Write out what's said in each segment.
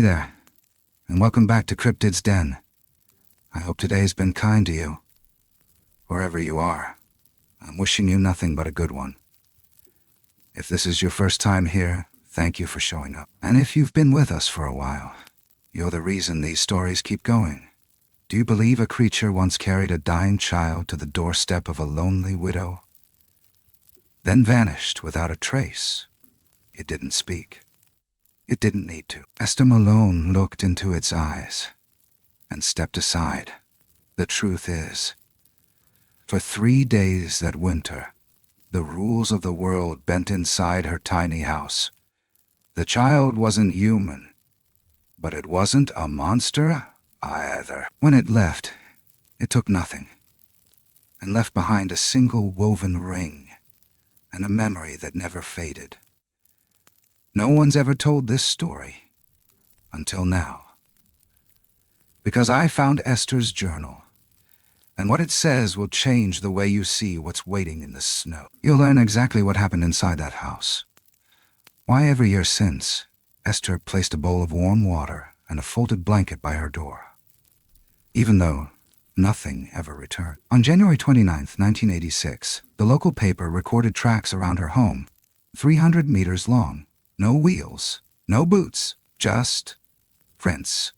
there, and welcome back to CRYPTID'S Den. I hope today's been kind to you. Wherever you are, I'm wishing you nothing but a good one. If this is your first time here, thank you for showing up. And if you've been with us for a while, you're the reason these stories keep going. Do you believe a creature once carried a dying child to the doorstep of a lonely widow, then vanished without a trace? It didn't speak. It didn't need to. Esther Malone looked into its eyes and stepped aside. The truth is, for 3 days that winter, the rules of the world bent inside her tiny house. The child wasn't human, but it wasn't a monster either. When it left, it took nothing, and left behind a single woven ring and a memory that never faded. No one's ever told this story until now, because I found Esther's journal, and what it says will change the way you see what's waiting in the snow. You'll learn exactly what happened inside that house. Why every year since, Esther placed a bowl of warm water and a folded blanket by her door, even though nothing ever returned. On January 29th, 1986, the local paper recorded tracks around her home, 300 meters long. No wheels, no boots, just prints.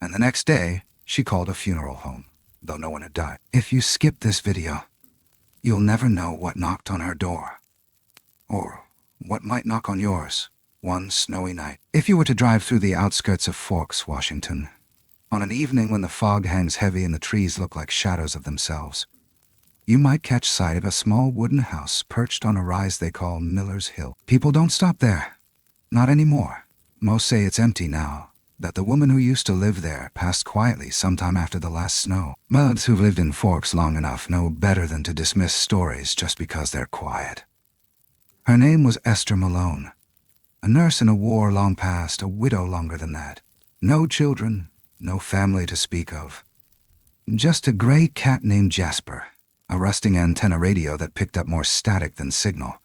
And the next day, she called a funeral home, though no one had died. If you skip this video, you'll never know what knocked on her door, or what might knock on yours one snowy night. If you were to drive through the outskirts of Forks, Washington, on an evening when the fog hangs heavy and the trees look like shadows of themselves, you might catch sight of a small wooden house perched on a rise they call Miller's Hill. People don't stop there. Not anymore. Most say it's empty now, that the woman who used to live there passed quietly sometime after the last snow. Muds who've lived in Forks long enough know better than to dismiss stories just because they're quiet. Her name was Esther Malone, a nurse in a war long past, a widow longer than that. No children, no family to speak of. Just a gray cat named Jasper, a rusting antenna radio that picked up more static than signal,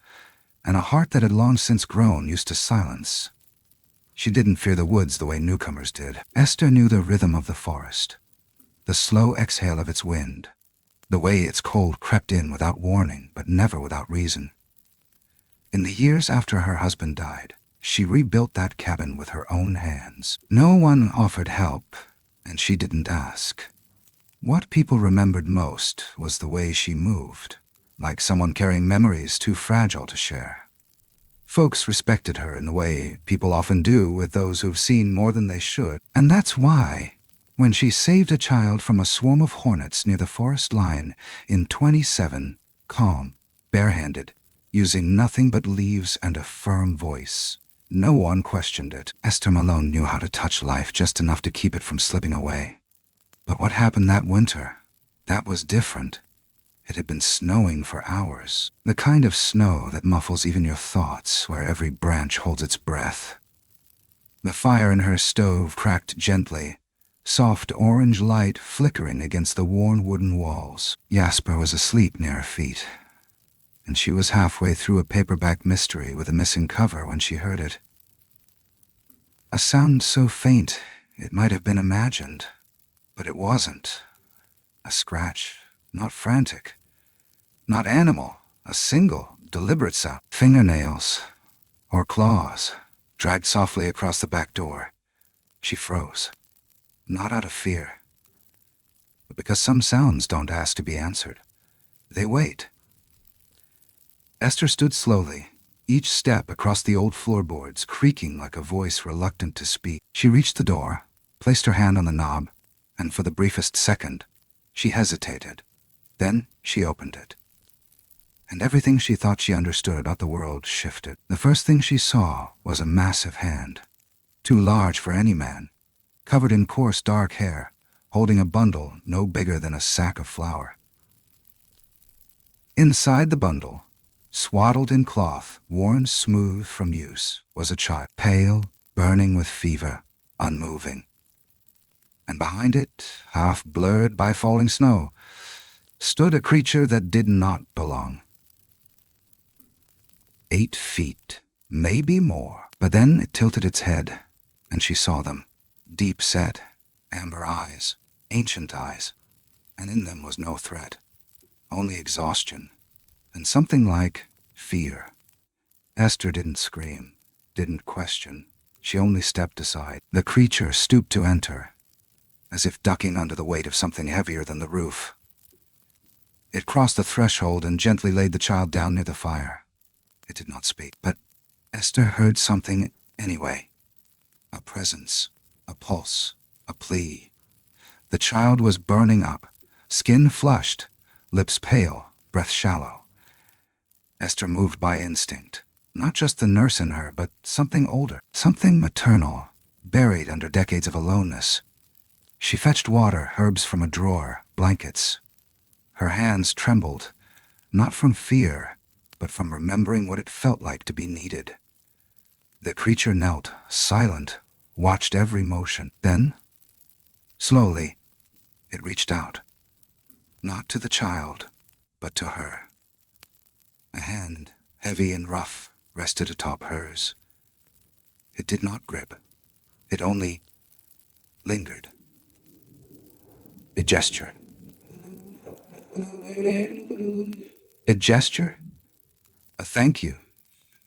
and a heart that had long since grown used to silence. She didn't fear the woods the way newcomers did. Esther knew the rhythm of the forest, the slow exhale of its wind, the way its cold crept in without warning, but never without reason. In the years after her husband died, she rebuilt that cabin with her own hands. No one offered help, and she didn't ask. What people remembered most was the way she moved, like someone carrying memories too fragile to share. Folks respected her in the way people often do with those who've seen more than they should, and that's why, when she saved a child from a swarm of hornets near the forest line in 27, calm, barehanded, using nothing but leaves and a firm voice, no one questioned it. Esther Malone knew how to touch life just enough to keep it from slipping away. But what happened that winter, that was different. It had been snowing for hours, the kind of snow that muffles even your thoughts, where every branch holds its breath. The fire in her stove cracked gently, soft orange light flickering against the worn wooden walls. Jasper was asleep near her feet, and she was halfway through a paperback mystery with a missing cover when she heard it. A sound so faint it might have been imagined, but it wasn't. A scratch, not frantic, not animal, a single, deliberate sound. Fingernails, or claws, dragged softly across the back door. She froze, not out of fear, but because some sounds don't ask to be answered. They wait. Esther stood slowly, each step across the old floorboards creaking like a voice reluctant to speak. She reached the door, placed her hand on the knob, and for the briefest second, she hesitated. Then she opened it, and everything she thought she understood about the world shifted. The first thing she saw was a massive hand, too large for any man, covered in coarse dark hair, holding a bundle no bigger than a sack of flour. Inside the bundle, swaddled in cloth, worn smooth from use, was a child, pale, burning with fever, unmoving. And behind it, half blurred by falling snow, stood a creature that did not belong. 8 feet, maybe more, but then it tilted its head, and she saw them. Deep-set, amber eyes, ancient eyes, and in them was no threat, only exhaustion, and something like fear. Esther didn't scream, didn't question. She only stepped aside. The creature stooped to enter, as if ducking under the weight of something heavier than the roof. It crossed the threshold and gently laid the child down near the fire. It did not speak, but Esther heard something anyway. A presence, a pulse, a plea. The child was burning up, skin flushed, lips pale, breath shallow. Esther moved by instinct. Not just the nurse in her, but something older, something maternal, buried under decades of aloneness. She fetched water, herbs from a drawer, blankets. Her hands trembled, not from fear, but from remembering what it felt like to be needed. The creature knelt, silent, watched every motion. Then, slowly, it reached out. Not to the child, but to her. A hand, heavy and rough, rested atop hers. It did not grip. It only lingered. It gestured. A gesture? A thank you.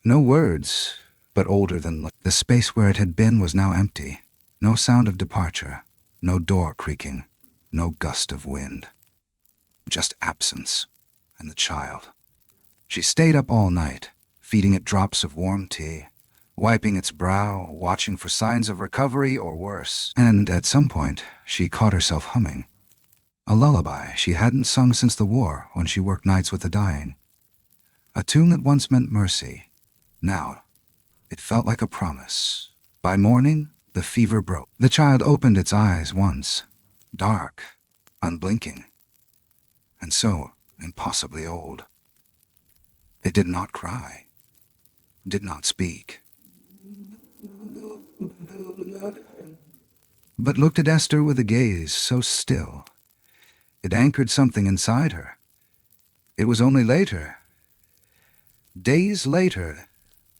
No words, but older than the space where it had been was now empty. No sound of departure, no door creaking, no gust of wind. Just absence and the child. She stayed up all night, feeding it drops of warm tea, wiping its brow, watching for signs of recovery or worse. And at some point, she caught herself humming. A lullaby she hadn't sung since the war when she worked nights with the dying. A tune that once meant mercy. Now, it felt like a promise. By morning, the fever broke. The child opened its eyes once, dark, unblinking, and so impossibly old. It did not cry, did not speak, but looked at Esther with a gaze so still. It anchored something inside her. It was only later, days later,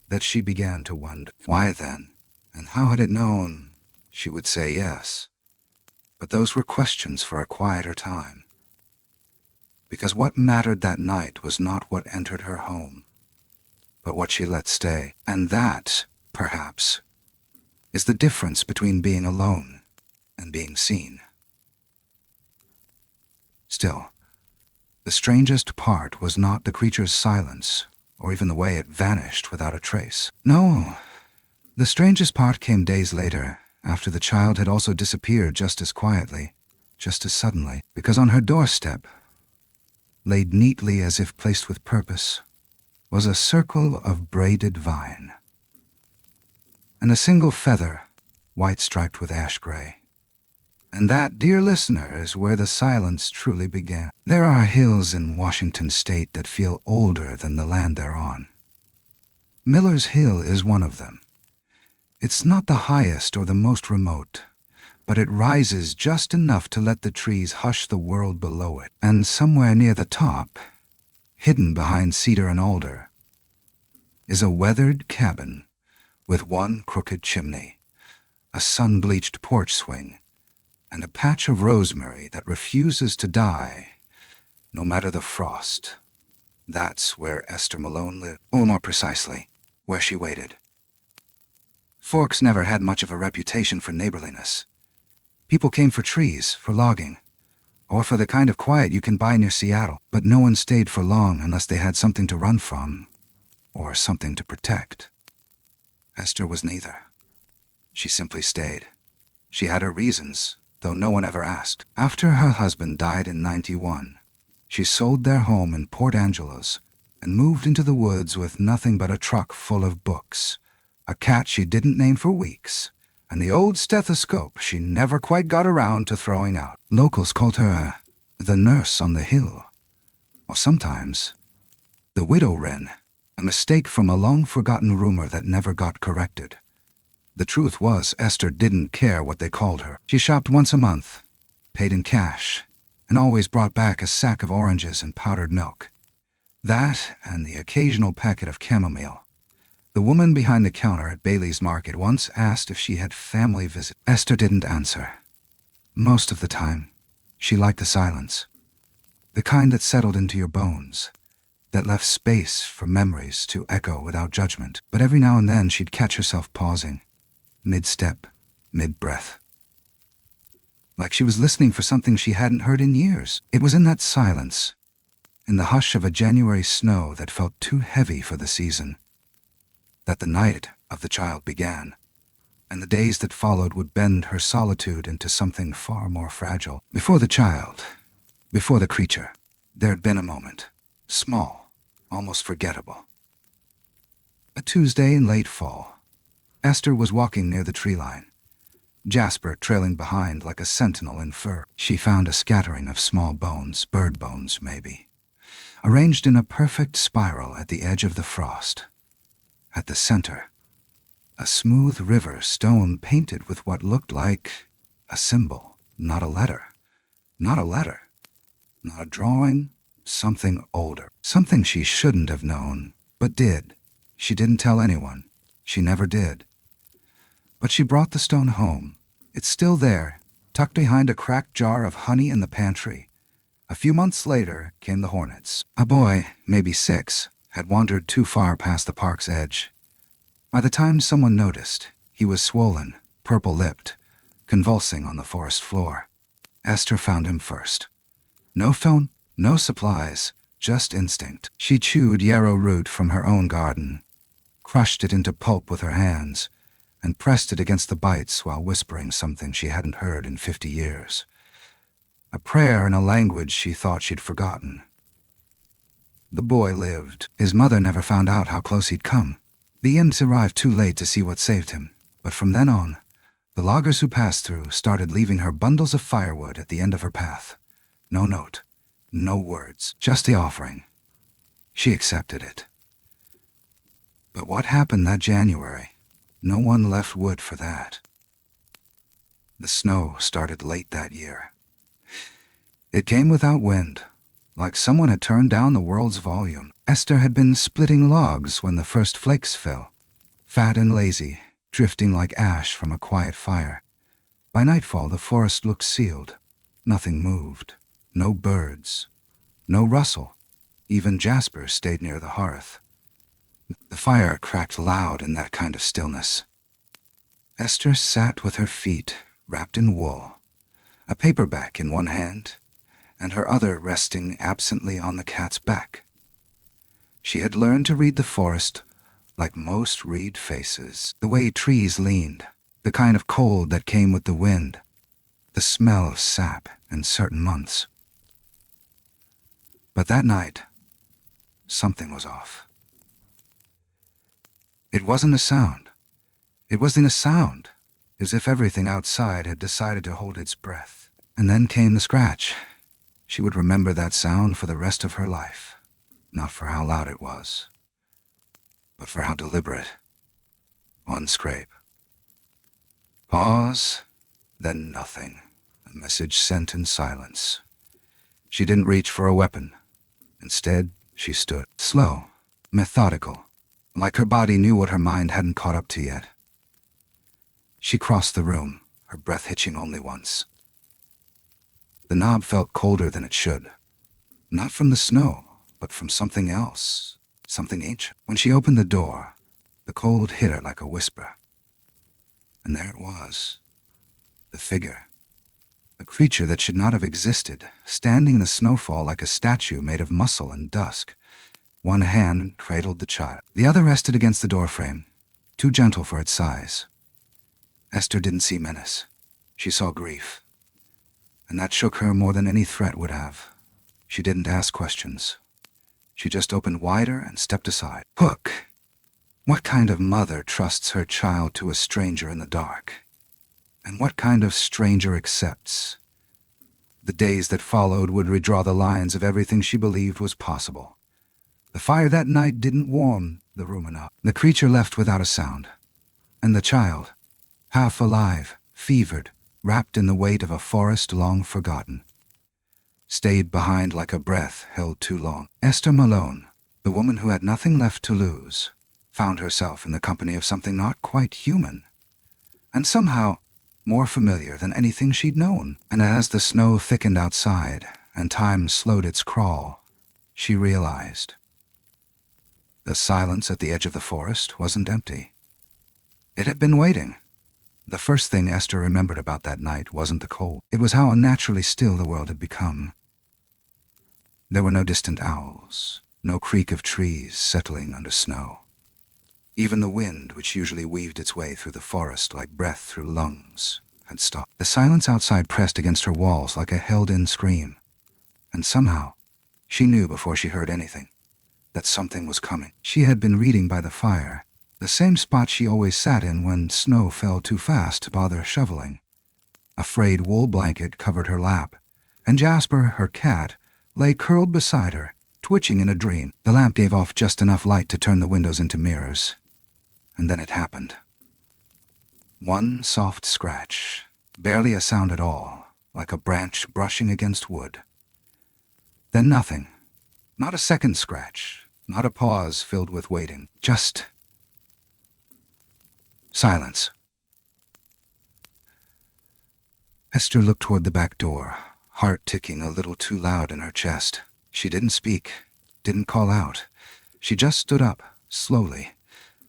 that she began to wonder. Why then? And how had it known she would say yes? But those were questions for a quieter time. Because what mattered that night was not what entered her home, but what she let stay. And that, perhaps, is the difference between being alone and being seen. Still, the strangest part was not the creature's silence, or even the way it vanished without a trace. No, the strangest part came days later, after the child had also disappeared just as quietly, just as suddenly, because on her doorstep, laid neatly as if placed with purpose, was a circle of braided vine, and a single feather, white striped with ash gray. And that, dear listener, is where the silence truly began. There are hills in Washington state that feel older than the land they're on. Miller's Hill is one of them. It's not the highest or the most remote, but it rises just enough to let the trees hush the world below it. And somewhere near the top, hidden behind cedar and alder, is a weathered cabin with one crooked chimney, a sun-bleached porch swing, and a patch of rosemary that refuses to die, no matter the frost. That's where Esther Malone lived, or more precisely, where she waited. Forks never had much of a reputation for neighborliness. People came for trees, for logging, or for the kind of quiet you can buy near Seattle, but no one stayed for long unless they had something to run from, or something to protect. Esther was neither. She simply stayed. She had her reasons, though no one ever asked. After her husband died in '91, she sold their home in Port Angeles and moved into the woods with nothing but a truck full of books, a cat she didn't name for weeks, and the old stethoscope she never quite got around to throwing out. Locals called her the nurse on the hill, or sometimes the widow wren, a mistake from a long-forgotten rumor that never got corrected. The truth was, Esther didn't care what they called her. She shopped once a month, paid in cash, and always brought back a sack of oranges and powdered milk. That and the occasional packet of chamomile. The woman behind the counter at Bailey's Market once asked if she had family visit. Esther didn't answer. Most of the time, she liked the silence. The kind that settled into your bones, that left space for memories to echo without judgment. But every now and then she'd catch herself pausing, mid-step, mid-breath. Like she was listening for something she hadn't heard in years. It was in that silence, in the hush of a January snow that felt too heavy for the season, that the night of the child began, and the days that followed would bend her solitude into something far more fragile. Before the child, before the creature, there had been a moment, small, almost forgettable. A Tuesday in late fall. Esther was walking near the tree line, Jasper trailing behind like a sentinel in fur. She found a scattering of small bones, bird bones maybe, arranged in a perfect spiral at the edge of the frost. At the center, a smooth river stone painted with what looked like a symbol, not a letter. Not a letter. Not a drawing. Something older. Something she shouldn't have known, but did. She didn't tell anyone. She never did. But she brought the stone home. It's still there, tucked behind a cracked jar of honey in the pantry. A few months later came the hornets. A boy, maybe 6, had wandered too far past the park's edge. By the time someone noticed, he was swollen, purple-lipped, convulsing on the forest floor. Esther found him first. No phone, no supplies, just instinct. She chewed yarrow root from her own garden, crushed it into pulp with her hands, and pressed it against the bites while whispering something she hadn't heard in 50 years. A prayer in a language she thought she'd forgotten. The boy lived. His mother never found out how close he'd come. The Indians arrived too late to see what saved him, but from then on, the loggers who passed through started leaving her bundles of firewood at the end of her path. No note, no words, just the offering. She accepted it. But what happened that January? No one left wood for that. The snow started late that year. It came without wind, like someone had turned down the world's volume. Esther had been splitting logs when the first flakes fell, fat and lazy, drifting like ash from a quiet fire. By nightfall, the forest looked sealed. Nothing moved. No birds. No rustle. Even Jasper stayed near the hearth. The fire cracked loud in that kind of stillness. Esther sat with her feet wrapped in wool, a paperback in one hand, and her other resting absently on the cat's back. She had learned to read the forest like most read faces, the way trees leaned, the kind of cold that came with the wind, the smell of sap in certain months. But that night, something was off. It wasn't a sound. It wasn't a sound, as if everything outside had decided to hold its breath. And then came the scratch. She would remember that sound for the rest of her life. Not for how loud it was, but for how deliberate. One scrape. Pause, then nothing. A message sent in silence. She didn't reach for a weapon. Instead, she stood, slow, methodical, like her body knew what her mind hadn't caught up to yet. She crossed the room, her breath hitching only once. The knob felt colder than it should. Not from the snow, but from something else, something ancient. When she opened the door, the cold hit her like a whisper. And there it was, the figure, a creature that should not have existed, standing in the snowfall like a statue made of muscle and dusk. One hand cradled the child. The other rested against the doorframe, too gentle for its size. Esther didn't see menace. She saw grief. And that shook her more than any threat would have. She didn't ask questions. She just opened wider and stepped aside. Hook! What kind of mother trusts her child to a stranger in the dark? And what kind of stranger accepts? The days that followed would redraw the lines of everything she believed was possible. The fire that night didn't warm the room enough. The creature left without a sound. And the child, half alive, fevered, wrapped in the weight of a forest long forgotten, stayed behind like a breath held too long. Esther Malone, the woman who had nothing left to lose, found herself in the company of something not quite human, and somehow more familiar than anything she'd known. And as the snow thickened outside and time slowed its crawl, she realized the silence at the edge of the forest wasn't empty. It had been waiting. The first thing Esther remembered about that night wasn't the cold. It was how unnaturally still the world had become. There were no distant owls, no creak of trees settling under snow. Even the wind, which usually weaved its way through the forest like breath through lungs, had stopped. The silence outside pressed against her walls like a held-in scream. And somehow, she knew before she heard anything that something was coming. She had been reading by the fire, the same spot she always sat in when snow fell too fast to bother shoveling. A frayed wool blanket covered her lap, and Jasper, her cat, lay curled beside her, twitching in a dream. The lamp gave off just enough light to turn the windows into mirrors. And then it happened. One soft scratch, barely a sound at all, like a branch brushing against wood. Then nothing. Not a second scratch, not a pause filled with waiting. Just silence. Esther looked toward the back door, heart ticking a little too loud in her chest. She didn't speak, didn't call out. She just stood up, slowly,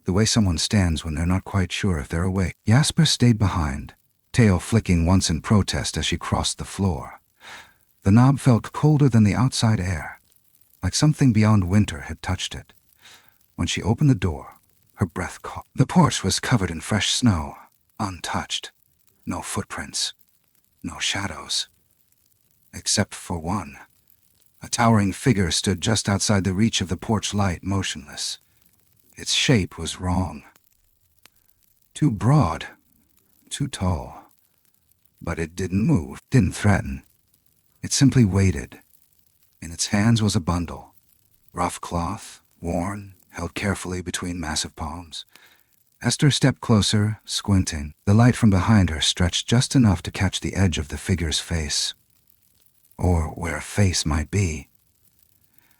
the way someone stands when they're not quite sure if they're awake. Jasper stayed behind, tail flicking once in protest as she crossed the floor. The knob felt colder than the outside air, like something beyond winter had touched it. When she opened the door, her breath caught. The porch was covered in fresh snow, untouched. No footprints, no shadows. Except for one. A towering figure stood just outside the reach of the porch light, motionless. Its shape was wrong. Too broad, too tall. But it didn't move, didn't threaten. It simply waited. In its hands was a bundle. Rough cloth, worn, held carefully between massive palms. Esther stepped closer, squinting. The light from behind her stretched just enough to catch the edge of the figure's face. Or where a face might be.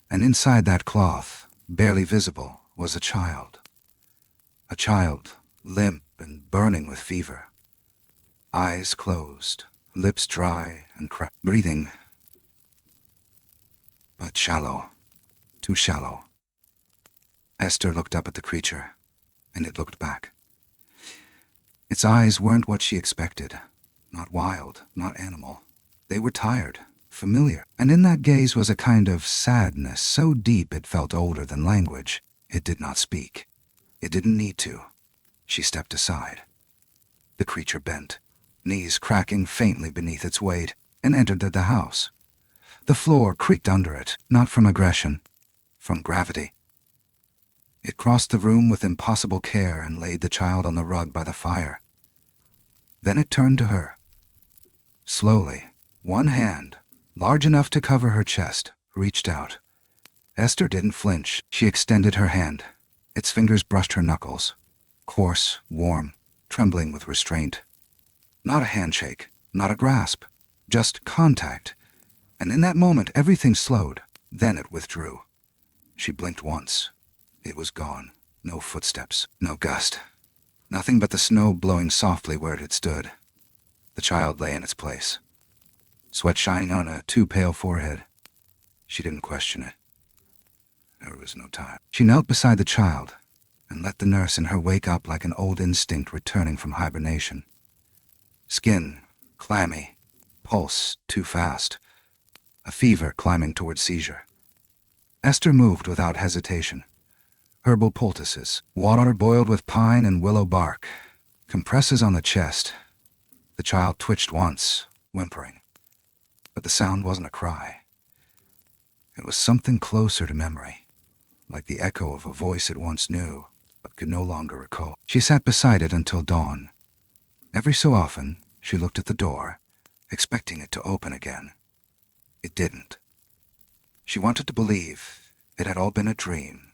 And inside that cloth, barely visible, was a child. A child, limp and burning with fever. Eyes closed, lips dry and breathing, but shallow, too shallow. Esther looked up at the creature, and it looked back. Its eyes weren't what she expected. Not wild, not animal. They were tired, familiar, and in that gaze was a kind of sadness so deep it felt older than language. It did not speak. It didn't need to. She stepped aside. The creature bent, knees cracking faintly beneath its weight, and entered the house. The floor creaked under it, not from aggression, from gravity. It crossed the room with impossible care and laid the child on the rug by the fire. Then it turned to her. Slowly, one hand, large enough to cover her chest, reached out. Esther didn't flinch. She extended her hand. Its fingers brushed her knuckles, coarse, warm, trembling with restraint. Not a handshake, not a grasp, just contact. And in that moment, everything slowed. Then it withdrew. She blinked once. It was gone. No footsteps, no gust. Nothing but the snow blowing softly where it had stood. The child lay in its place, sweat shining on a too-pale forehead. She didn't question it. There was no time. She knelt beside the child and let the nurse in her wake up like an old instinct returning from hibernation. Skin clammy, pulse too fast, a fever climbing toward seizure. Esther moved without hesitation. Herbal poultices, water boiled with pine and willow bark, compresses on the chest. The child twitched once, whimpering, but the sound wasn't a cry. It was something closer to memory, like the echo of a voice it once knew, but could no longer recall. She sat beside it until dawn. Every so often, she looked at the door, expecting it to open again. It didn't. She wanted to believe it had all been a dream,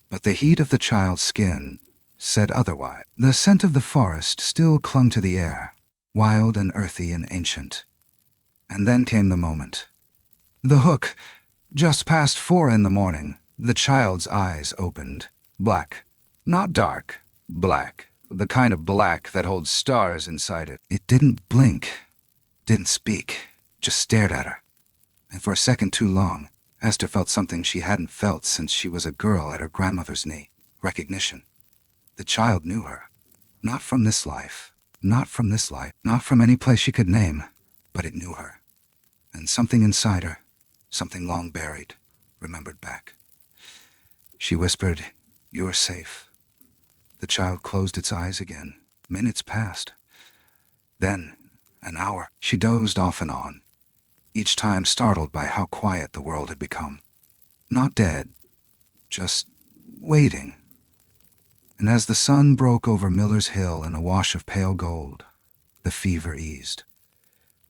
but the heat of the child's skin said otherwise. The scent of the forest still clung to the air, wild and earthy and ancient. And then came the moment. The hook. Just past 4 in the morning, the child's eyes opened, black, Not dark, black, the kind of black that holds stars inside it. It didn't blink, didn't speak, just stared at her. And for a second too long, Esther felt something she hadn't felt since she was a girl at her grandmother's knee. Recognition. The child knew her. Not from this life, not from this life, not from any place she could name, but it knew her. And something inside her, something long buried, remembered back. She whispered, "You're safe." The child closed its eyes again. Minutes passed. Then, an hour. She dozed off and on, each time startled by how quiet the world had become. Not dead, just waiting. And as the sun broke over Miller's Hill in a wash of pale gold, the fever eased.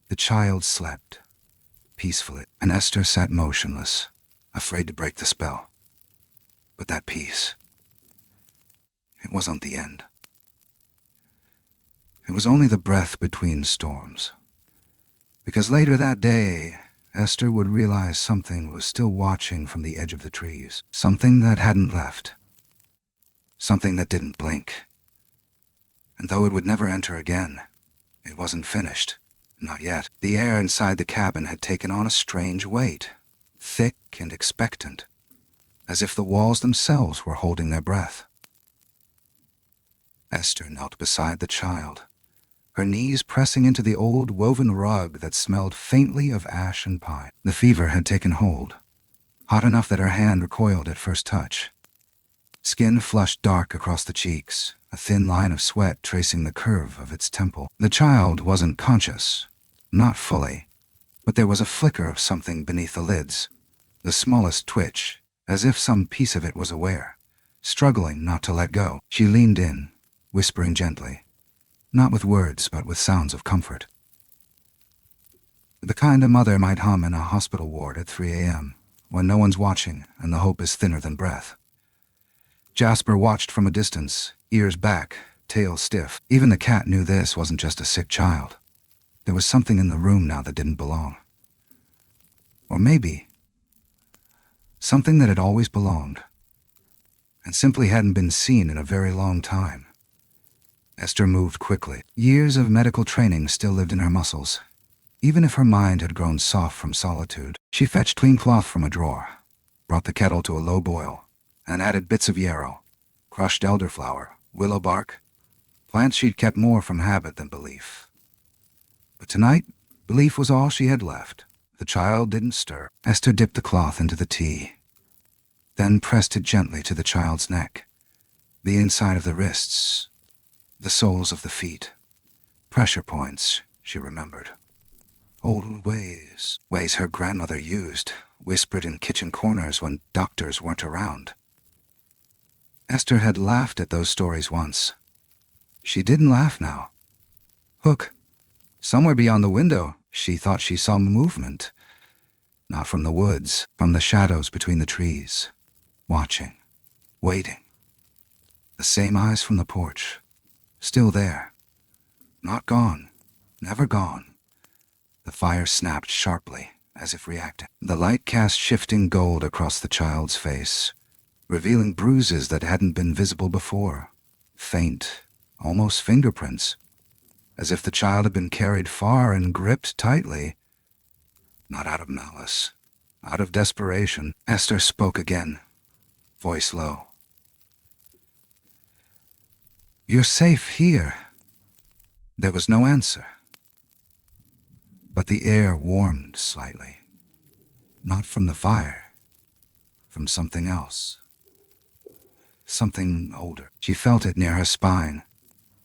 The child slept, peacefully, and Esther sat motionless, afraid to break the spell. But that peace, it wasn't the end. It was only the breath between storms. Because later that day, Esther would realize something was still watching from the edge of the trees. Something that hadn't left. Something that didn't blink. And though it would never enter again, it wasn't finished. Not yet. The air inside the cabin had taken on a strange weight, thick and expectant, as if the walls themselves were holding their breath. Esther knelt beside the child, her knees pressing into the old woven rug that smelled faintly of ash and pine. The fever had taken hold, hot enough that her hand recoiled at first touch. Skin flushed dark across the cheeks, a thin line of sweat tracing the curve of its temple. The child wasn't conscious, not fully, but there was a flicker of something beneath the lids, the smallest twitch, as if some piece of it was aware, struggling not to let go. She leaned in, whispering gently, not with words but with sounds of comfort. The kind a mother might hum in a hospital ward at 3 a.m., when no one's watching and the hope is thinner than breath. Jasper watched from a distance, ears back, tail stiff. Even the cat knew this wasn't just a sick child. There was something in the room now that didn't belong. Or maybe something that had always belonged, and simply hadn't been seen in a very long time. Esther moved quickly. Years of medical training still lived in her muscles, even if her mind had grown soft from solitude. She fetched clean cloth from a drawer, brought the kettle to a low boil, and added bits of yarrow, crushed elderflower, willow bark, plants she'd kept more from habit than belief. But tonight, belief was all she had left. The child didn't stir. Esther dipped the cloth into the tea, then pressed it gently to the child's neck, the inside of the wrists, the soles of the feet. Pressure points, she remembered. Old ways her grandmother used, whispered in kitchen corners when doctors weren't around. Esther had laughed at those stories once. She didn't laugh now. Look, somewhere beyond the window, she thought she saw movement. Not from the woods, from the shadows between the trees. Watching, waiting. The same eyes from the porch, still there. Not gone, never gone. The fire snapped sharply, as if reacting. The light cast shifting gold across the child's face, revealing bruises that hadn't been visible before. Faint, almost fingerprints, as if the child had been carried far and gripped tightly. Not out of malice, out of desperation. Esther spoke again, voice low. "You're safe here." There was no answer, but the air warmed slightly. Not from the fire, from something else. Something older. She felt it near her spine,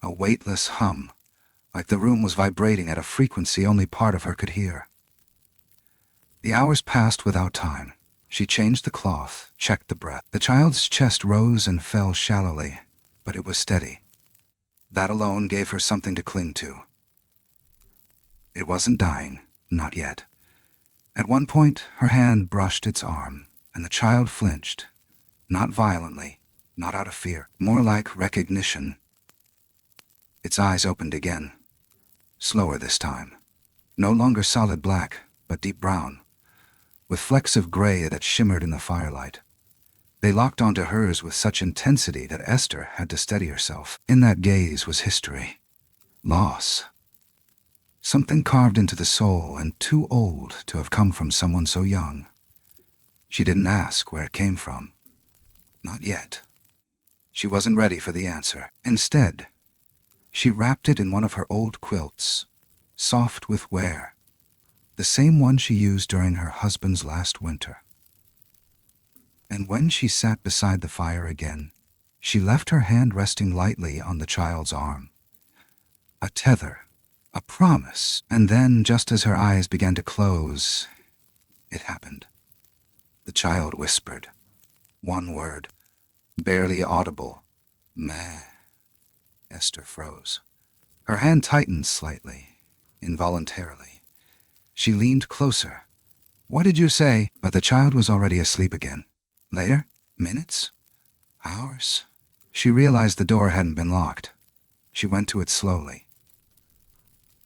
a weightless hum, like the room was vibrating at a frequency only part of her could hear. The hours passed without time. She changed the cloth, checked the breath. The child's chest rose and fell shallowly, but it was steady. That alone gave her something to cling to. It wasn't dying, not yet. At one point, her hand brushed its arm, and the child flinched. Not violently, not out of fear, more like recognition. Its eyes opened again, slower this time. No longer solid black, but deep brown, with flecks of gray that shimmered in the firelight. They locked onto hers with such intensity that Esther had to steady herself. In that gaze was history. Loss. Something carved into the soul and too old to have come from someone so young. She didn't ask where it came from. Not yet. She wasn't ready for the answer. Instead, she wrapped it in one of her old quilts, soft with wear, the same one she used during her husband's last winter. And when she sat beside the fire again, she left her hand resting lightly on the child's arm. A tether, a promise, and then, just as her eyes began to close, it happened. The child whispered. One word, barely audible. Meh. Esther froze. Her hand tightened slightly, involuntarily. She leaned closer. What did you say? But the child was already asleep again. Later? Minutes? Hours? She realized the door hadn't been locked. She went to it slowly.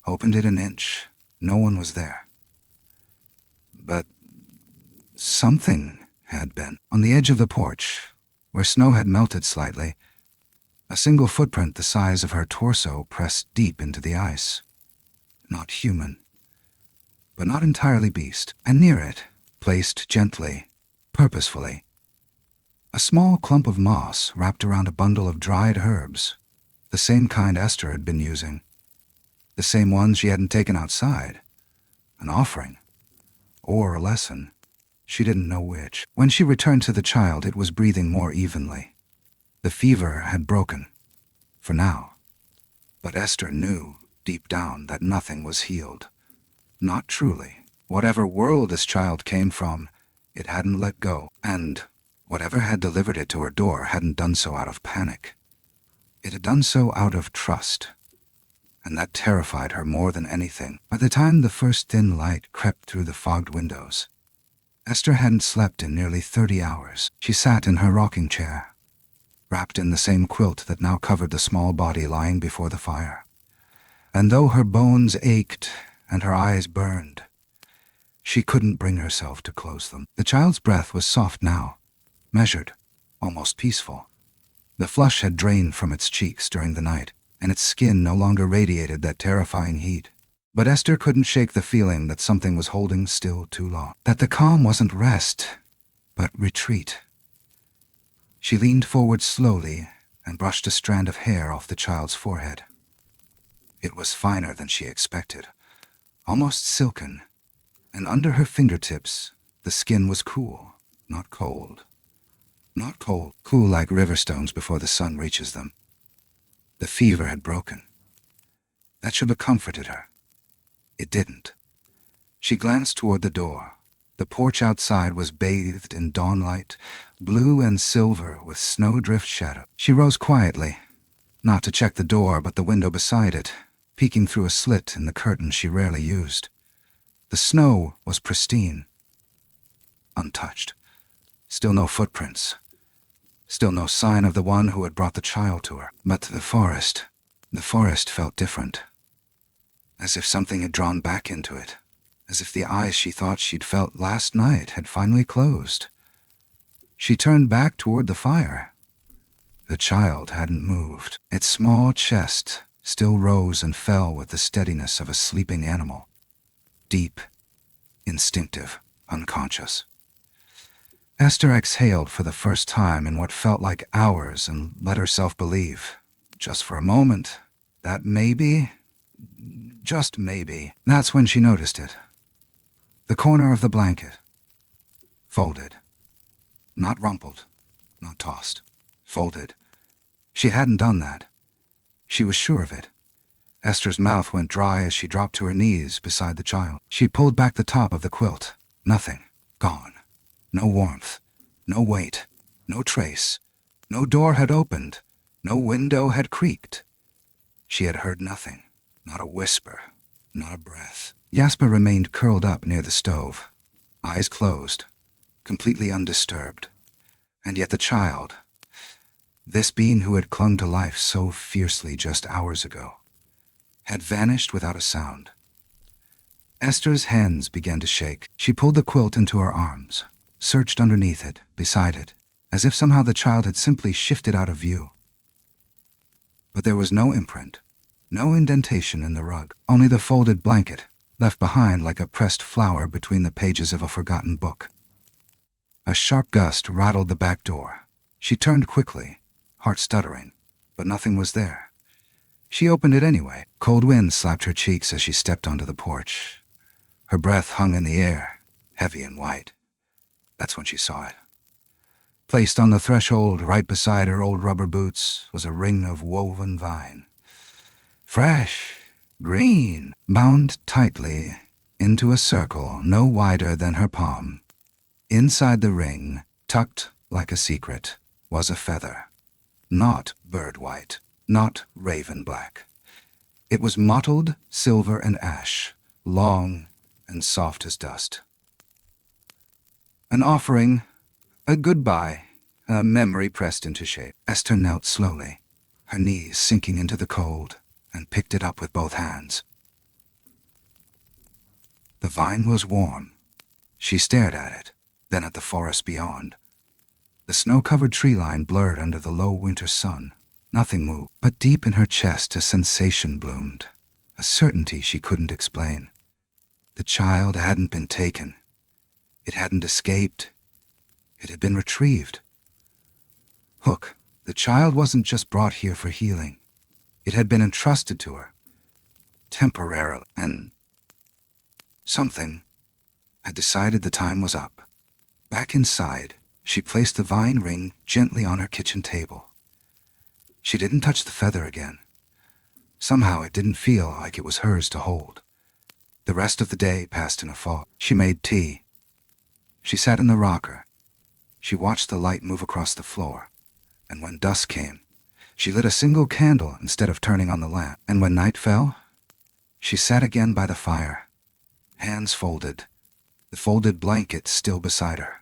Opened it an inch. No one was there. But something had been. On the edge of the porch, where snow had melted slightly, a single footprint the size of her torso pressed deep into the ice. Not human, but not entirely beast. And near it, placed gently, purposefully, a small clump of moss wrapped around a bundle of dried herbs, the same kind Esther had been using, the same ones she hadn't taken outside. An offering, or a lesson. She didn't know which. When she returned to the child, it was breathing more evenly. The fever had broken, for now. But Esther knew, deep down, that nothing was healed. Not truly. Whatever world this child came from, it hadn't let go, and whatever had delivered it to her door hadn't done so out of panic. It had done so out of trust, and that terrified her more than anything. By the time the first thin light crept through the fogged windows, Esther hadn't slept in nearly 30 hours. She sat in her rocking chair, wrapped in the same quilt that now covered the small body lying before the fire. And though her bones ached and her eyes burned, she couldn't bring herself to close them. The child's breath was soft now, measured, almost peaceful. The flush had drained from its cheeks during the night, and its skin no longer radiated that terrifying heat. But Esther couldn't shake the feeling that something was holding still too long, that the calm wasn't rest, but retreat. She leaned forward slowly and brushed a strand of hair off the child's forehead. It was finer than she expected, almost silken, and under her fingertips, the skin was cool, not cold. Not cold, cool like river stones before the sun reaches them. The fever had broken. That should have comforted her. It didn't. She glanced toward the door. The porch outside was bathed in dawnlight, blue and silver with snowdrift shadow. She rose quietly, not to check the door but the window beside it, peeking through a slit in the curtain she rarely used. The snow was pristine, untouched. Still no footprints. Still no sign of the one who had brought the child to her. But the forest felt different. As if something had drawn back into it. As if the eyes she thought she'd felt last night had finally closed. She turned back toward the fire. The child hadn't moved. Its small chest still rose and fell with the steadiness of a sleeping animal. Deep, instinctive, unconscious. Esther exhaled for the first time in what felt like hours and let herself believe, just for a moment, that maybe, just maybe, that's when she noticed it. The corner of the blanket. Folded. Not rumpled, not tossed. Folded. She hadn't done that. She was sure of it. Esther's mouth went dry as she dropped to her knees beside the child. She pulled back the top of the quilt. Nothing. Gone. No warmth. No weight. No trace. No door had opened. No window had creaked. She had heard nothing. Not a whisper. Not a breath. Jasper remained curled up near the stove, eyes closed, completely undisturbed. And yet the child, this being who had clung to life so fiercely just hours ago, had vanished without a sound. Esther's hands began to shake. She pulled the quilt into her arms, searched underneath it, beside it, as if somehow the child had simply shifted out of view. But there was no imprint, no indentation in the rug, only the folded blanket, left behind like a pressed flower between the pages of a forgotten book. A sharp gust rattled the back door. She turned quickly, heart stuttering, but nothing was there. She opened it anyway. Cold wind slapped her cheeks as she stepped onto the porch. Her breath hung in the air, heavy and white. That's when she saw it. Placed on the threshold, right beside her old rubber boots, was a ring of woven vine. Fresh, green, bound tightly into a circle no wider than her palm. Inside the ring, tucked like a secret, was a feather. Not bird white, not raven black. It was mottled silver and ash, long and soft as dust. An offering, a goodbye, a memory pressed into shape. Esther knelt slowly, her knees sinking into the cold, and picked it up with both hands. The vine was warm. She stared at it, then at the forest beyond. The snow-covered tree line blurred under the low winter sun. Nothing moved, but deep in her chest a sensation bloomed, a certainty she couldn't explain. The child hadn't been taken. It hadn't escaped. It had been retrieved. Look, the child wasn't just brought here for healing. It had been entrusted to her, temporarily, and something had decided the time was up. Back inside, she placed the vine ring gently on her kitchen table. She didn't touch the feather again. Somehow it didn't feel like it was hers to hold. The rest of the day passed in a fog. She made tea. She sat in the rocker. She watched the light move across the floor. And when dusk came, she lit a single candle instead of turning on the lamp. And when night fell, she sat again by the fire, hands folded, the folded blanket still beside her.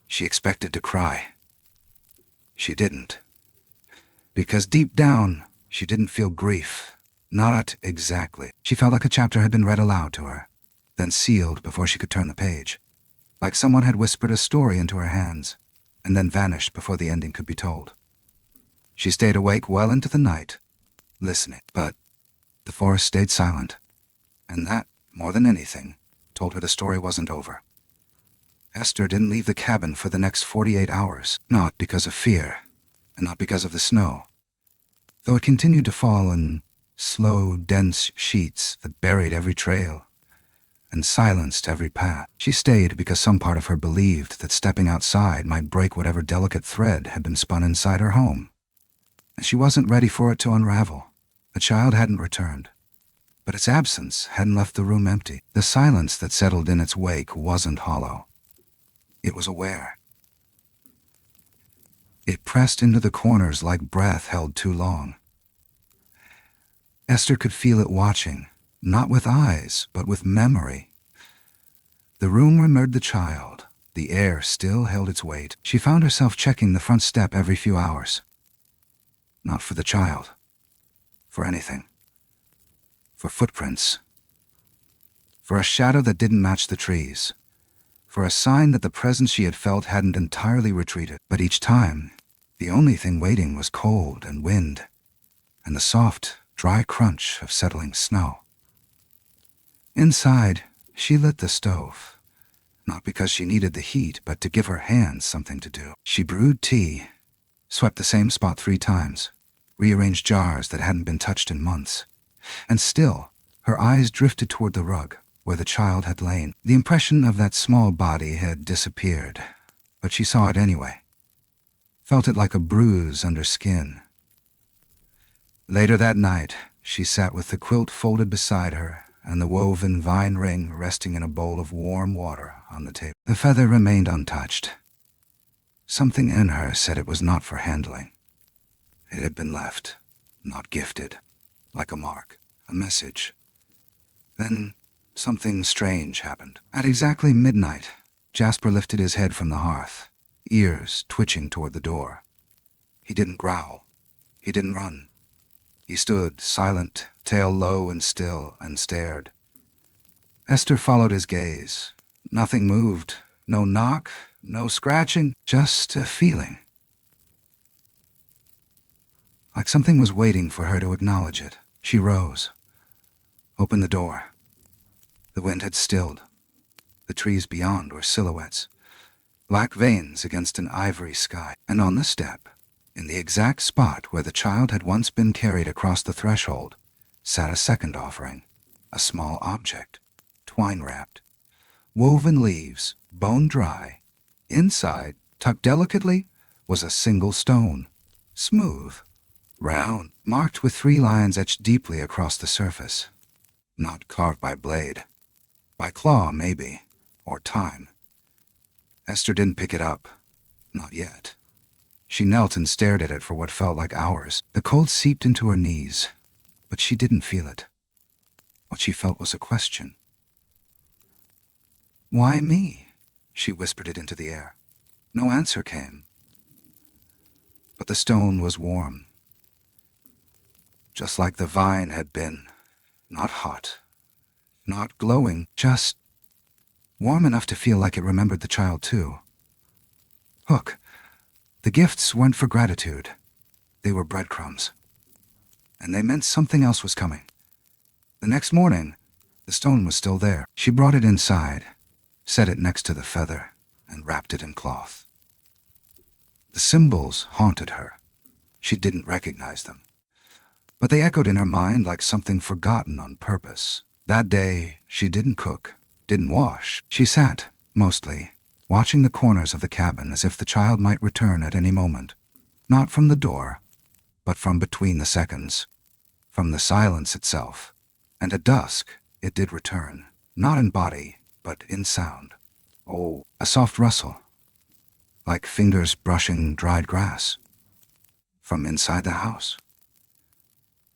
She expected to cry. She didn't. Because deep down, she didn't feel grief. Not exactly. She felt like a chapter had been read aloud to her, then sealed before she could turn the page. Like someone had whispered a story into her hands, and then vanished before the ending could be told. She stayed awake well into the night, listening. But the forest stayed silent, and that, more than anything, told her the story wasn't over. Esther didn't leave the cabin for the next 48 hours, not because of fear, and not because of the snow. Though it continued to fall in slow, dense sheets that buried every trail and silenced every path, she stayed because some part of her believed that stepping outside might break whatever delicate thread had been spun inside her home. And she wasn't ready for it to unravel. The child hadn't returned, but its absence hadn't left the room empty. The silence that settled in its wake wasn't hollow. It was aware. It pressed into the corners like breath held too long. Esther could feel it watching, not with eyes, but with memory. The room remembered the child. The air still held its weight. She found herself checking the front step every few hours. Not for the child. For anything. For footprints. For a shadow that didn't match the trees. For a sign that the presence she had felt hadn't entirely retreated. But each time, the only thing waiting was cold and wind, and the soft, dry crunch of settling snow. Inside, she lit the stove, not because she needed the heat, but to give her hands something to do. She brewed tea, swept the same spot 3 times, rearranged jars that hadn't been touched in months, and still, her eyes drifted toward the rug, where the child had lain. The impression of that small body had disappeared, but she saw it anyway. Felt it like a bruise under skin. Later that night, she sat with the quilt folded beside her and the woven vine ring resting in a bowl of warm water on the table. The feather remained untouched. Something in her said it was not for handling. It had been left, not gifted, like a mark, a message. Then something strange happened. At exactly midnight, Jasper lifted his head from the hearth, ears twitching toward the door. He didn't growl. He didn't run. He stood, silent, tail low and still, and stared. Esther followed his gaze. Nothing moved. No knock, no scratching, just a feeling. Like something was waiting for her to acknowledge it. She rose, opened the door. The wind had stilled. The trees beyond were silhouettes, black veins against an ivory sky. And on the step, in the exact spot where the child had once been carried across the threshold, sat a second offering, a small object, twine-wrapped, woven leaves, bone-dry. Inside, tucked delicately, was a single stone, smooth, round, marked with 3 lines etched deeply across the surface. Not carved by blade. By claw, maybe, or time. Esther didn't pick it up. Not yet. She knelt and stared at it for what felt like hours. The cold seeped into her knees, but she didn't feel it. What she felt was a question. "Why me?" She whispered it into the air. No answer came. But the stone was warm. Just like the vine had been. Not hot. Not glowing. Just warm enough to feel like it remembered the child too. Hook. The gifts weren't for gratitude. They were breadcrumbs. And they meant something else was coming. The next morning, the stone was still there. She brought it inside, set it next to the feather, and wrapped it in cloth. The symbols haunted her. She didn't recognize them. But they echoed in her mind like something forgotten on purpose. That day, she didn't cook, didn't wash. She sat, mostly, watching the corners of the cabin as if the child might return at any moment. Not from the door, but from between the seconds. From the silence itself. And at dusk, it did return. Not in body, but in sound. Oh, a soft rustle. Like fingers brushing dried grass. From inside the house.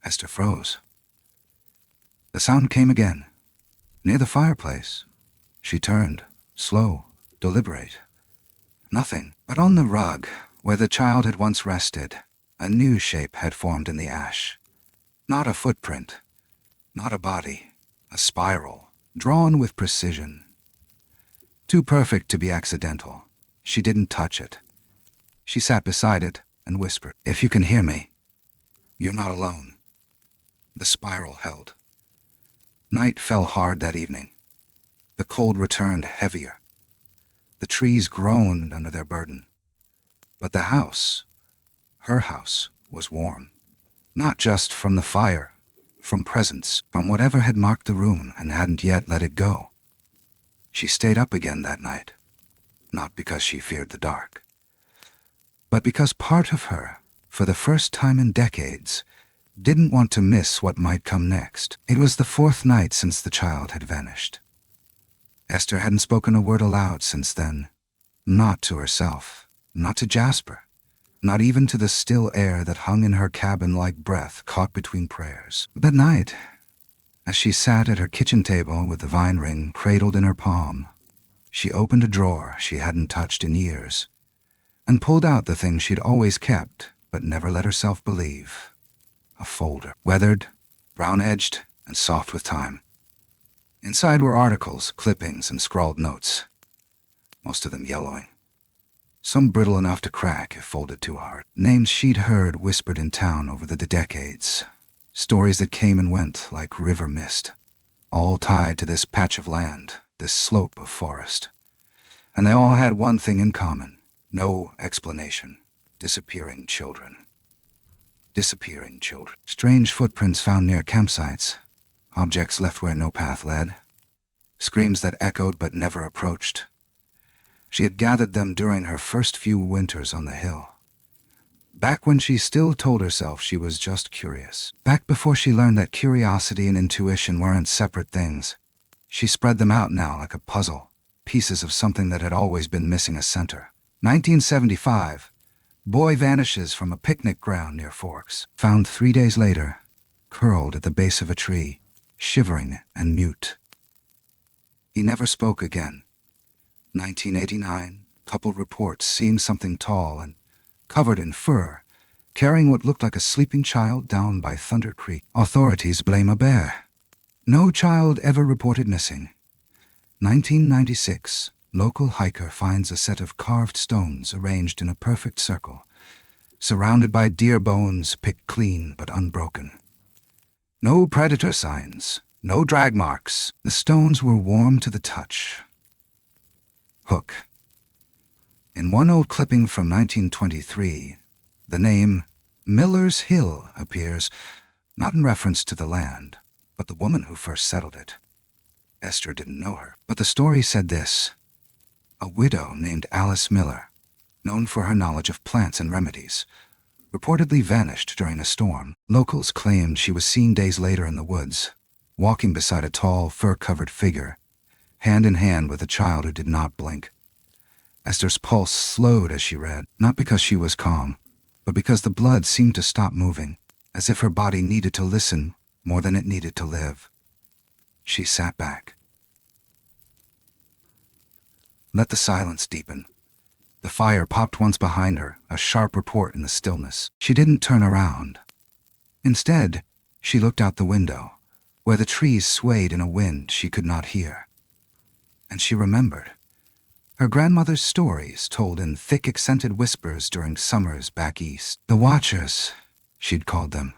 Esther froze. The sound came again. Near the fireplace. She turned, slow, deliberate. Nothing, but on the rug, where the child had once rested, a new shape had formed in the ash. Not a footprint, not a body, a spiral, drawn with precision. Too perfect to be accidental. She didn't touch it. She sat beside it and whispered, "If you can hear me, you're not alone." The spiral held. Night fell hard that evening. The cold returned heavier. The trees groaned under their burden. But the house, her house, was warm. Not just from the fire, from presence, from whatever had marked the room and hadn't yet let it go. She stayed up again that night, not because she feared the dark, but because part of her, for the first time in decades, didn't want to miss what might come next. It was the 4th night since the child had vanished. Esther hadn't spoken a word aloud since then. Not to herself, not to Jasper, not even to the still air that hung in her cabin like breath caught between prayers. That night, as she sat at her kitchen table with the vine ring cradled in her palm, she opened a drawer she hadn't touched in years and pulled out the thing she'd always kept but never let herself believe. A folder, weathered, brown-edged, and soft with time. Inside were articles, clippings, and scrawled notes, most of them yellowing. Some brittle enough to crack if folded too hard. Names she'd heard whispered in town over the decades. Stories that came and went like river mist, all tied to this patch of land, this slope of forest. And they all had one thing in common. No explanation. Disappearing children. Disappearing children. Strange footprints found near campsites. Objects left where no path led. Screams that echoed but never approached. She had gathered them during her first few winters on the hill. Back when she still told herself she was just curious. Back before she learned that curiosity and intuition weren't separate things. She spread them out now like a puzzle, pieces of something that had always been missing a center. 1975. Boy vanishes from a picnic ground near Forks. Found 3 days later, curled at the base of a tree, shivering and mute. He never spoke again. 1989, couple reports seeing something tall and covered in fur, carrying what looked like a sleeping child down by Thunder Creek. Authorities blame a bear. No child ever reported missing. 1996, local hiker finds a set of carved stones arranged in a perfect circle, surrounded by deer bones picked clean but unbroken. No predator signs, no drag marks. The stones were warm to the touch. Hook. In one old clipping from 1923, the name Miller's Hill appears, not in reference to the land, but the woman who first settled it. Esther didn't know her, but the story said this: a widow named Alice Miller, known for her knowledge of plants and remedies, reportedly vanished during a storm. Locals claimed she was seen days later in the woods, walking beside a tall, fur-covered figure, hand in hand with a child who did not blink. Esther's pulse slowed as she read, not because she was calm, but because the blood seemed to stop moving, as if her body needed to listen more than it needed to live. She sat back. Let the silence deepen. The fire popped once behind her, a sharp report in the stillness. She didn't turn around. Instead, she looked out the window, where the trees swayed in a wind she could not hear. And she remembered her grandmother's stories told in thick accented whispers during summers back east. The Watchers, she'd called them.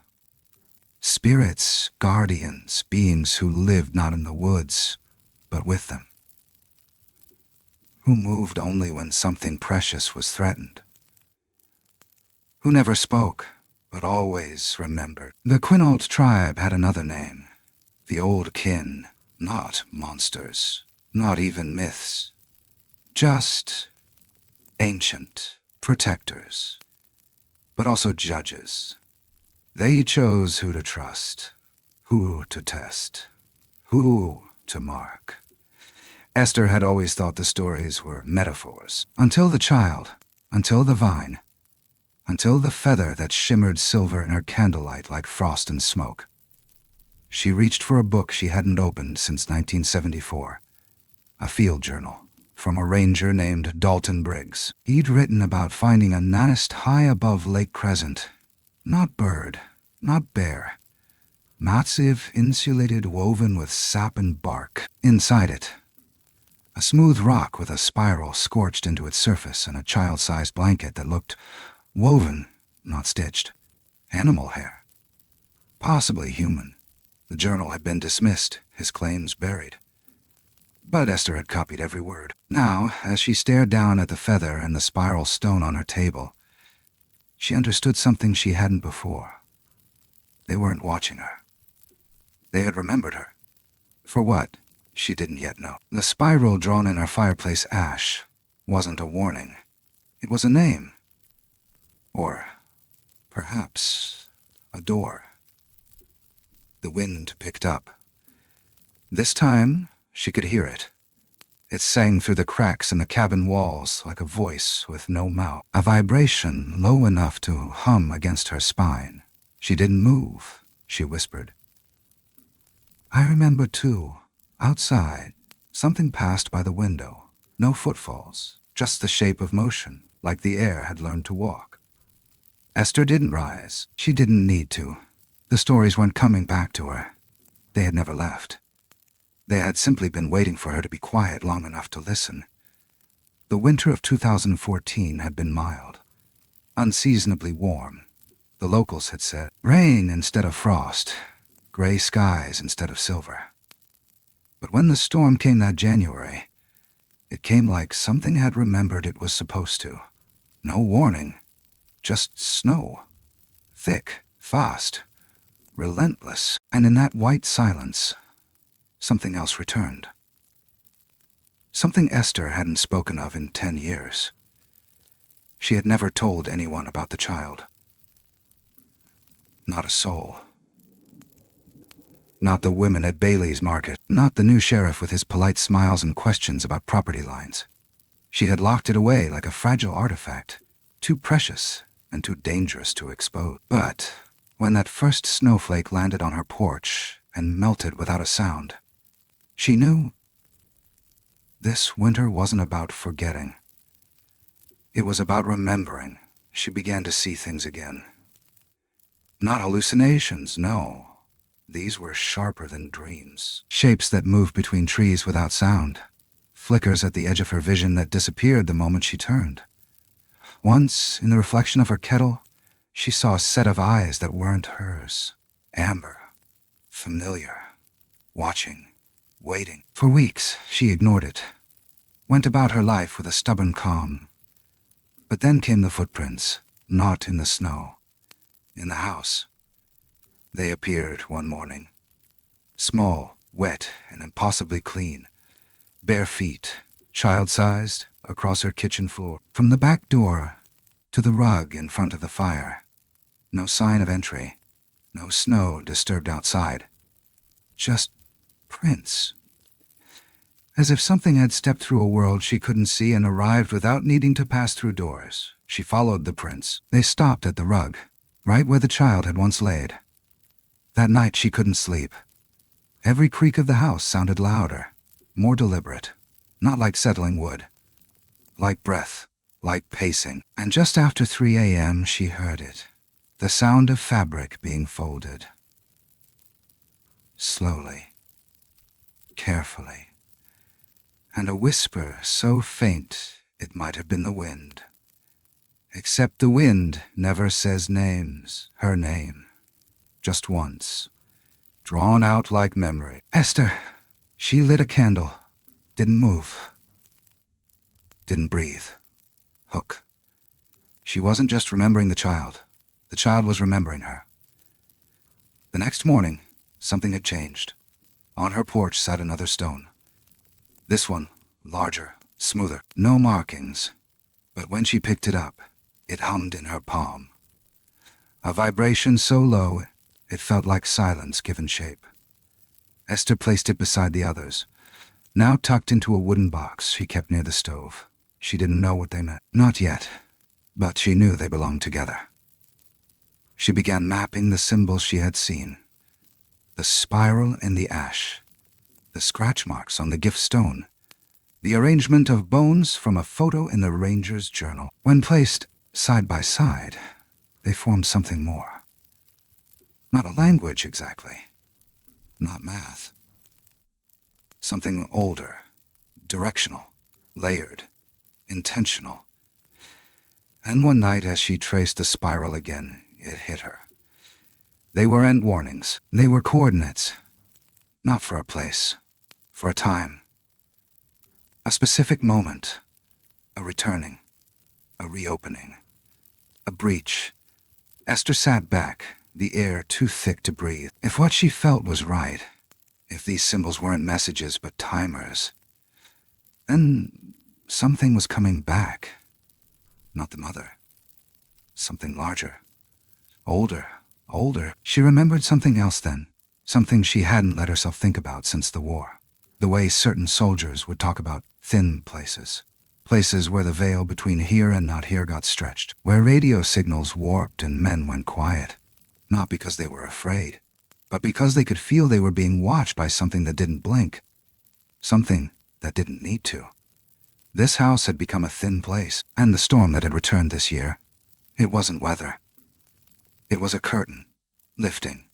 Spirits, guardians, beings who lived not in the woods, but with them. Who moved only when something precious was threatened. Who never spoke, but always remembered. The Quinault tribe had another name. The Old Kin, not monsters, not even myths. Just ancient protectors, but also judges. They chose who to trust, who to test, who to mark. Esther had always thought the stories were metaphors, until the child, until the vine, until the feather that shimmered silver in her candlelight like frost and smoke. She reached for a book she hadn't opened since 1974, a field journal from a ranger named Dalton Briggs. He'd written about finding a nest high above Lake Crescent. Not bird, not bear. Massive, insulated, woven with sap and bark. Inside it, a smooth rock with a spiral scorched into its surface and a child-sized blanket that looked woven, not stitched. Animal hair. Possibly human. The journal had been dismissed, his claims buried. But Esther had copied every word. Now, as she stared down at the feather and the spiral stone on her table, she understood something she hadn't before. They weren't watching her. They had remembered her. For what? She didn't yet know. The spiral drawn in her fireplace ash wasn't a warning. It was a name. Or perhaps a door. The wind picked up. This time, she could hear it. It sang through the cracks in the cabin walls like a voice with no mouth, a vibration low enough to hum against her spine. She didn't move, she whispered. I remember, too, outside, something passed by the window. No footfalls, just the shape of motion, like the air had learned to walk. Esther didn't rise. She didn't need to. The stories weren't coming back to her. They had never left. They had simply been waiting for her to be quiet long enough to listen. The winter of 2014 had been mild, unseasonably warm. The locals had said, rain instead of frost, gray skies instead of silver. But when the storm came that January, it came like something had remembered it was supposed to. No warning, just snow. Thick, fast, relentless, and in that white silence, something else returned. Something Esther hadn't spoken of in 10 years. She had never told anyone about the child. Not a soul. Not the women at Bailey's Market, not the new sheriff with his polite smiles and questions about property lines. She had locked it away like a fragile artifact, too precious and too dangerous to expose. But when that first snowflake landed on her porch and melted without a sound, she knew this winter wasn't about forgetting. It was about remembering. She began to see things again. Not hallucinations, no. These were sharper than dreams. Shapes that moved between trees without sound. flickers at the edge of her vision that disappeared the moment she turned. Once, in the reflection of her kettle, she saw a set of eyes that weren't hers. Amber. Familiar. Watching. Waiting. For weeks, she ignored it. Went about her life with a stubborn calm. But then came the footprints, not in the snow. In the house. They appeared one morning. Small, wet, and impossibly clean. Bare feet, child-sized, across her kitchen floor. From the back door to the rug in front of the fire. No sign of entry. No snow disturbed outside. Just prints. As if something had stepped through a world she couldn't see and arrived without needing to pass through doors. She followed the prints. They stopped at the rug, right where the child had once laid. That night she couldn't sleep. Every creak of the house sounded louder, more deliberate, not like settling wood. Like breath, like pacing. And just after 3 a.m. she heard it. The sound of fabric being folded. Slowly. Carefully. And a whisper so faint it might have been the wind. Except the wind never says names, her name. Just once. Drawn out like memory. Esther. She lit a candle. Didn't move. Didn't breathe. Hook. She wasn't just remembering the child. The child was remembering her. The next morning, something had changed. On her porch sat another stone. This one, larger, smoother, no markings. But when she picked it up, it hummed in her palm. A vibration so low, it felt like silence given shape. Esther placed it beside the others, now tucked into a wooden box she kept near the stove. She didn't know what they meant. Not yet, but she knew they belonged together. She began mapping the symbols she had seen. The spiral in the ash. The scratch marks on the gift stone. The arrangement of bones from a photo in the ranger's journal. When placed side by side, they formed something more. Not a language exactly. Not math. Something older, directional, layered, intentional. And one night as she traced the spiral again, it hit her. They were end warnings. They were coordinates. Not for a place. For a time. A specific moment. A returning. A reopening. A breach. Esther sat back, the air too thick to breathe. If what she felt was right, if these symbols weren't messages but timers, then something was coming back. Not the mother. Something larger. Older. She remembered something else then. Something she hadn't let herself think about since the war. The way certain soldiers would talk about thin places. Places where the veil between here and not here got stretched. Where radio signals warped and men went quiet. Not because they were afraid, but because they could feel they were being watched by something that didn't blink. Something that didn't need to. This house had become a thin place, and the storm that had returned this year, it wasn't weather. It was a curtain, lifting.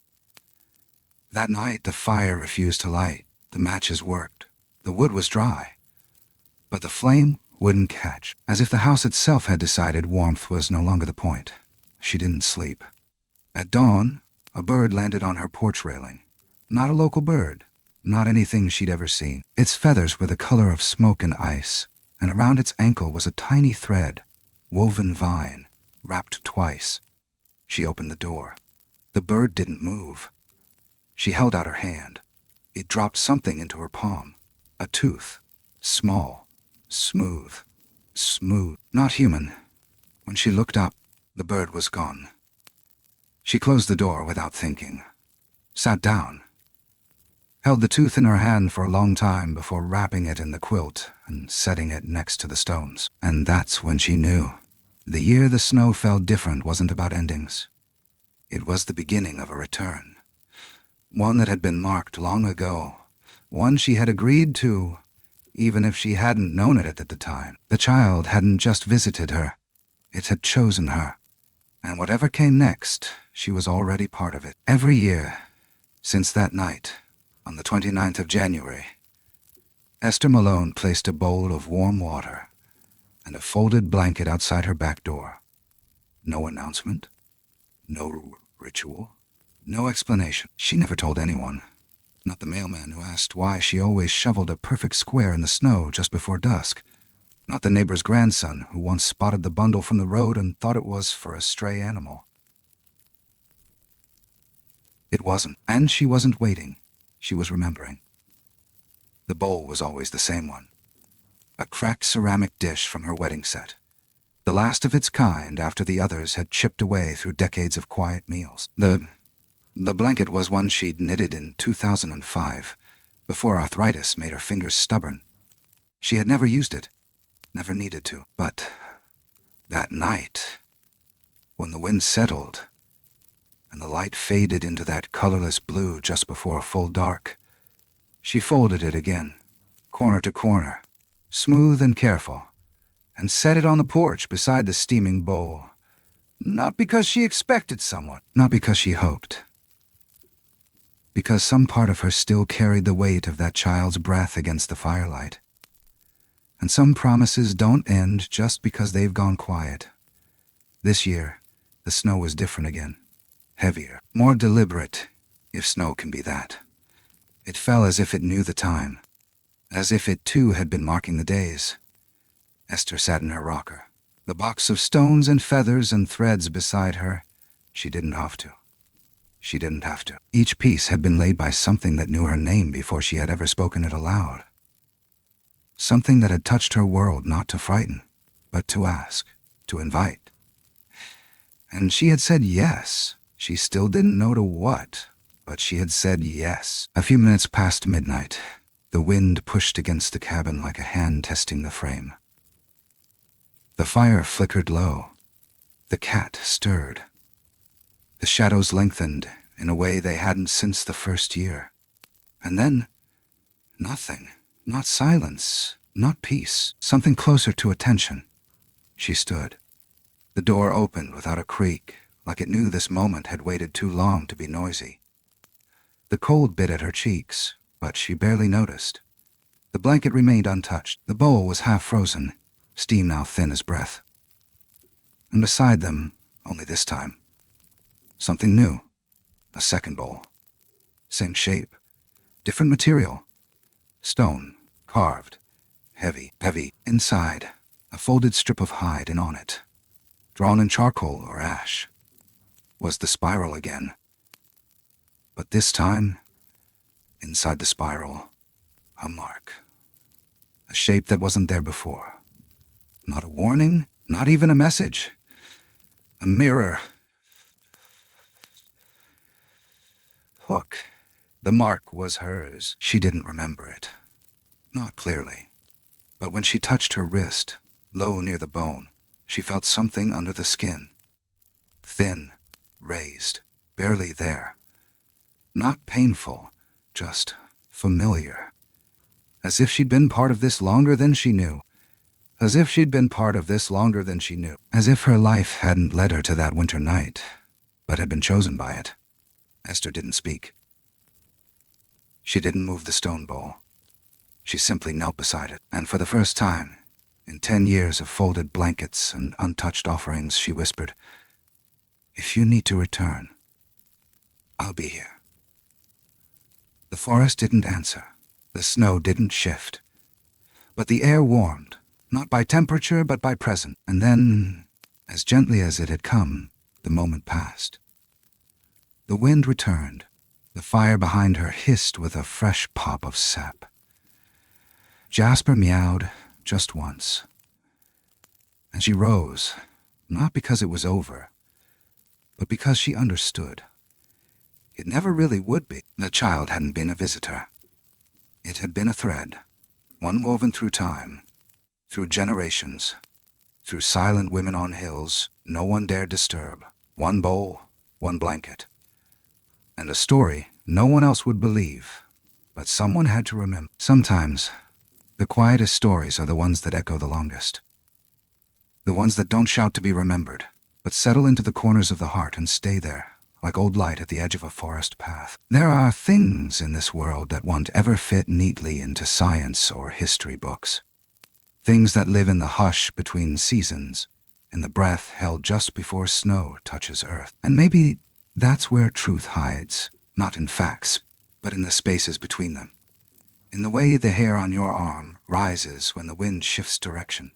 That night the fire refused to light. The matches worked. The wood was dry. But the flame wouldn't catch, as if the house itself had decided warmth was no longer the point. She didn't sleep. At dawn, a bird landed on her porch railing. Not a local bird, not anything she'd ever seen. Its feathers were the color of smoke and ice, and around its ankle was a tiny thread, woven vine, wrapped twice. She opened the door. The bird didn't move. She held out her hand. It dropped something into her palm. A tooth. Small. Smooth. Not human. When she looked up, the bird was gone. She closed the door without thinking. Sat down. Held the tooth in her hand for a long time before wrapping it in the quilt and setting it next to the stones. And that's when she knew. The year the snow fell different wasn't about endings. It was the beginning of a return. One that had been marked long ago. One she had agreed to, even if she hadn't known it at the time. The child hadn't just visited her. It had chosen her. And whatever came next, she was already part of it. Every year, since that night, on the 29th of January, Esther Malone placed a bowl of warm water and a folded blanket outside her back door. No announcement, no ritual, no explanation. She never told anyone. Not the mailman who asked why she always shoveled a perfect square in the snow just before dusk. Not the neighbor's grandson who once spotted the bundle from the road and thought it was for a stray animal. It wasn't, and she wasn't waiting. She was remembering. The bowl was always the same one. A cracked ceramic dish from her wedding set. The last of its kind after the others had chipped away through decades of quiet meals. The blanket was one she'd knitted in 2005, before arthritis made her fingers stubborn. She had never used it, never needed to. But that night, when the wind settled and the light faded into that colorless blue just before full dark, she folded it again, corner to corner, smooth and careful, and set it on the porch beside the steaming bowl. Not because she expected someone, not because she hoped. Because some part of her still carried the weight of that child's breath against the firelight. And some promises don't end just because they've gone quiet. This year, the snow was different again. Heavier, more deliberate, if snow can be that. It fell as if it knew the time, as if it too had been marking the days. Esther sat in her rocker, the box of stones and feathers and threads beside her. She didn't have to. She didn't have to. Each piece had been laid by something that knew her name before she had ever spoken it aloud. Something that had touched her world not to frighten, but to ask, to invite. And she had said yes. She still didn't know to what, but she had said yes. A few minutes past midnight, the wind pushed against the cabin like a hand testing the frame. The fire flickered low. The cat stirred. The shadows lengthened in a way they hadn't since the first year. And then, nothing. Not silence, not peace, something closer to attention. She stood. The door opened without a creak, like it knew this moment had waited too long to be noisy. The cold bit at her cheeks, but she barely noticed. The blanket remained untouched. The bowl was half frozen, steam now thin as breath. And beside them, only this time, something new. A second bowl. Same shape. Different material. Stone, carved. Heavy. Inside, a folded strip of hide, and on it, drawn in charcoal or ash, was the spiral again. But this time, inside the spiral, a mark. A shape that wasn't there before. Not a warning, not even a message. A mirror. Look, the mark was hers. She didn't remember it. Not clearly. But when she touched her wrist, low near the bone, she felt something under the skin. Thin, raised, barely there. Not painful, just familiar. As if she'd been part of this longer than she knew. As if she'd been part of this longer than she knew. As if her life hadn't led her to that winter night, but had been chosen by it. Esther didn't speak. She didn't move the stone bowl. She simply knelt beside it, and for the first time, in 10 years of folded blankets and untouched offerings, she whispered, "If you need to return, I'll be here." The forest didn't answer. The snow didn't shift. But the air warmed, not by temperature but by presence. And then, as gently as it had come, the moment passed. The wind returned. The fire behind her hissed with a fresh pop of sap. Jasper meowed just once. And she rose, not because it was over, but because she understood. It never really would be. The child hadn't been a visitor. It had been a thread, one woven through time, through generations, through silent women on hills no one dared disturb. One bowl, one blanket. And a story no one else would believe, but someone had to remember. Sometimes, the quietest stories are the ones that echo the longest. The ones that don't shout to be remembered, but settle into the corners of the heart and stay there, like old light at the edge of a forest path. There are things in this world that won't ever fit neatly into science or history books. Things that live in the hush between seasons, in the breath held just before snow touches earth. And maybe that's where truth hides, not in facts, but in the spaces between them. In the way the hair on your arm rises when the wind shifts direction.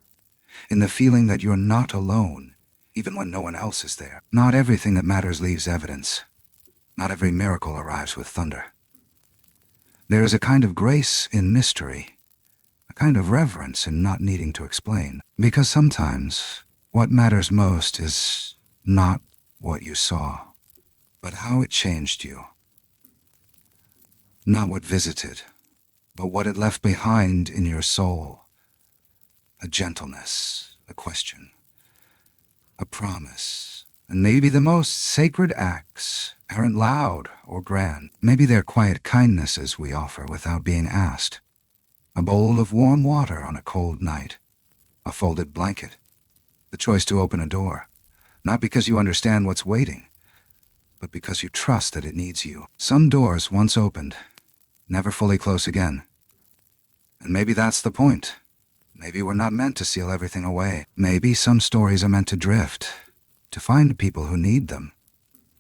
In the feeling that you're not alone, even when no one else is there. Not everything that matters leaves evidence. Not every miracle arrives with thunder. There is a kind of grace in mystery, a kind of reverence in not needing to explain. Because sometimes what matters most is not what you saw, but how it changed you. Not what visited, but what it left behind in your soul. A gentleness, a question, a promise. And maybe the most sacred acts aren't loud or grand. Maybe they're quiet kindnesses we offer without being asked. A bowl of warm water on a cold night, a folded blanket, the choice to open a door, not because you understand what's waiting, but because you trust that it needs you. Some doors once opened, never fully close again. And maybe that's the point. Maybe we're not meant to seal everything away. Maybe some stories are meant to drift, to find people who need them,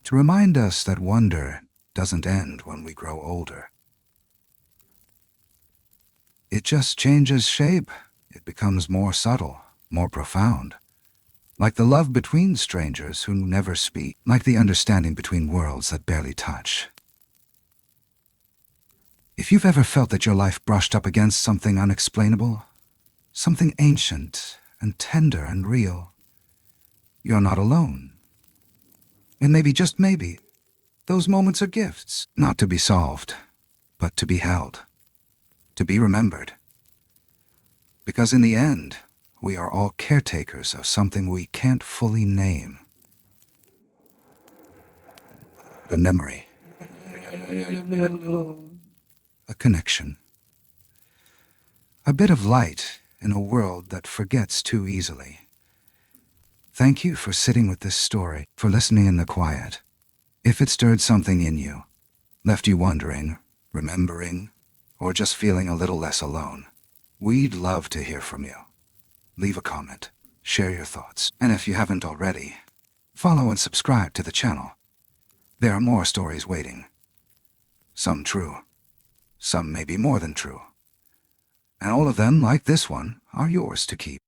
to remind us that wonder doesn't end when we grow older. It just changes shape. It becomes more subtle, more profound. Like the love between strangers who never speak, like the understanding between worlds that barely touch. If you've ever felt that your life brushed up against something unexplainable, something ancient and tender and real, you're not alone. And maybe, just maybe, those moments are gifts, not to be solved, but to be held, to be remembered. Because in the end, we are all caretakers of something we can't fully name. A memory. A connection. A bit of light in a world that forgets too easily. Thank you for sitting with this story, for listening in the quiet. If it stirred something in you, left you wondering, remembering, or just feeling a little less alone, we'd love to hear from you. Leave a comment, share your thoughts, and if you haven't already, follow and subscribe to the channel. There are more stories waiting. Some true, some maybe more than true. And all of them, like this one, are yours to keep.